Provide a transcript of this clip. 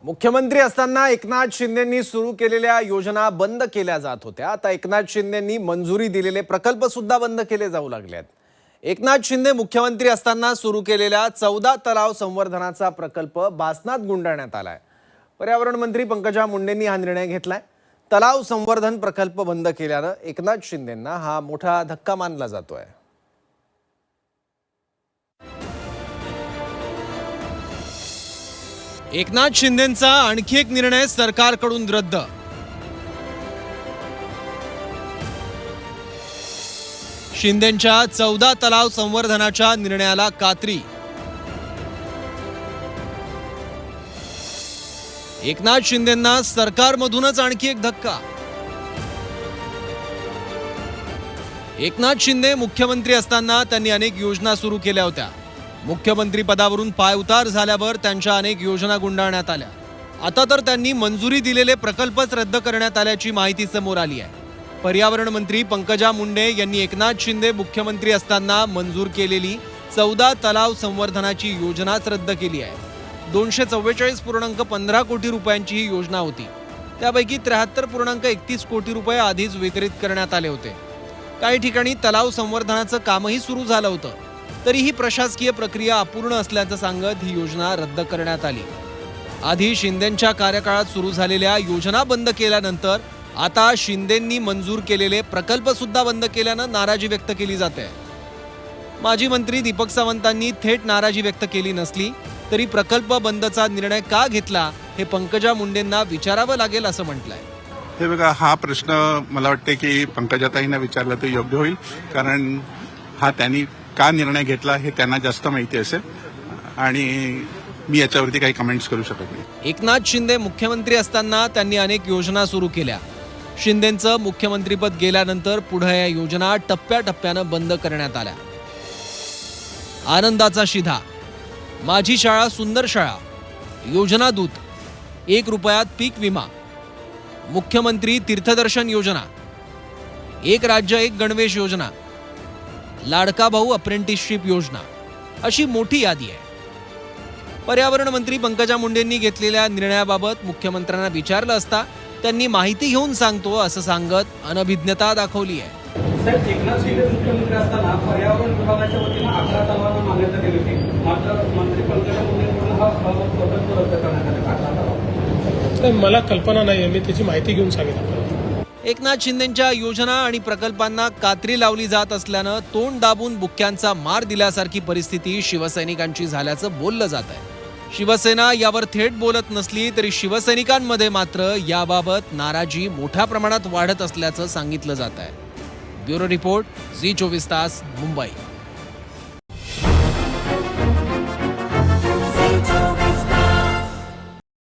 मुख्यमंत्री असताना एकनाथ शिंदेंनी सुरू केलेल्या योजना बंद केल्या जात होत्या। आता एकनाथ शिंदेंनी मंजुरी दिलेले प्रकल्प सुद्धा बंद केले जाऊ लागले आहेत। एकनाथ शिंदे मुख्यमंत्री असताना सुरू केलेल्या 14 तलाव संवर्धनाचा प्रकल्प बासनात गुंडाळण्यात आलाय। पर्यावरण मंत्री पंकजा मुंडेंनी हा निर्णय घेतलाय। तलाव संवर्धन प्रकल्प बंद केल्यानं एकनाथ शिंदेंना हा मोठा धक्का मानला जातोय। एकनाथ शिंदेंचा आणखी एक निर्णय सरकारकडून रद्द। शिंदेंच्या 14 तलाव संवर्धनाच्या निर्णयाला कात्री। एकनाथ शिंदेंना सरकारमधूनच आणखी एक धक्का। एकनाथ शिंदे मुख्यमंत्री असताना त्यांनी अनेक योजना सुरू केल्या होत्या। मुख्यमंत्री पदावरून पायउतार झाल्यावर त्यांच्या अनेक योजना गुंडाळण्यात आल्या। आता तर त्यांनी मंजुरी दिलेले प्रकल्पच रद्द करण्यात आल्याची माहिती समोर आली आहे। पर्यावरण मंत्री पंकजा मुंडे यांनी एकनाथ शिंदे मुख्यमंत्री असताना मंजूर केलेली 14 तलाव संवर्धनाची योजनाच रद्द केली आहे। 244.15 कोटी रुपयांची ही योजना होती। त्यापैकी 73.31 कोटी रुपये आधीच वितरित करण्यात आले होते। काही ठिकाणी तलाव संवर्धनाचं कामही सुरू झालं होतं, तरीही प्रशासकीय प्रक्रिया अपूर्ण असल्याचं सांगत ही योजना रद्द करण्यात आली। आधी शिंदेंच्या कार्यकाळात सुरू झालेल्या योजना बंद केल्यानंतर आता शिंदेंनी मंजूर केलेले प्रकल्प सुद्धा बंद केल्यानं नाराजी व्यक्त केली जाते। माजी मंत्री दीपक सावंतांनी थेट नाराजी व्यक्त केली नसली तरी प्रकल्प बंदचा निर्णय का घेतला हे पंकजा मुंडेंना विचारावं लागेल असं म्हटलंय। हे बघा, हा प्रश्न मला वाटते की पंकजाताईंना विचारला तर योग्य होईल, कारण हा त्यांनी का निर्णय घेतला हे त्यांना जास्त माहिती असेल आणि मी याच्यावरती काही कमेंट्स करू शकत नाही। एकनाथ शिंदे मुख्यमंत्री असताना त्यांनी अनेक योजना सुरू केल्या। शिंदेंचं मुख्यमंत्रीपद गेल्यानंतर पुढे या योजना टप्प्याटप्प्यानं बंद करण्यात आल्या। आनंदाचा शिधा, माझी शाळा सुंदर शाळा, योजना दूत, 1 रुपयात पीक विमा, मुख्यमंत्री तीर्थदर्शन योजना, एक राज्य एक गणवेश योजना, लाडका भाऊ अप्रेंटिसशिप योजना, अशी मोठी यादी आहे। पर्यावरण मंत्री पंकजा मुंडेंनी घेतलेल्या निर्णयाबाबत मुख्यमंत्र्यांना विचारलं असता त्यांनी माहिती घेऊन सांगतो असं सांगत अनभिज्ञता दाखवली आहे। सर, एकनाथ शिंदे मुख्यमंत्री असताना पर्यावरण विभागाच्या वतीनं 11 तलावांना मान्यता दिली होती, मात्र मंत्री पंकजा मुंडेंकडून हा प्रकल्प रद्द करण्यात आला। मला कल्पना नाही, मी त्याची माहिती घेऊन सांगितलं। एकनाथ शिंदेंच्या योजना आणि प्रकल्पांना कात्री लावली जात असल्यानं तोंड दाबून बुक्क्यांचा मार दिल्यासारखी परिस्थिती शिवसैनिकांची झाल्याचं बोललं जात आहे। शिवसेना यावर थेट बोलत नसली तरी शिवसैनिकांमध्ये मात्र याबाबत नाराजी मोठ्या प्रमाणात वाढत असल्याचं सांगितलं जात आहे। ब्युरो रिपोर्ट, झी 24 तास, मुंबई।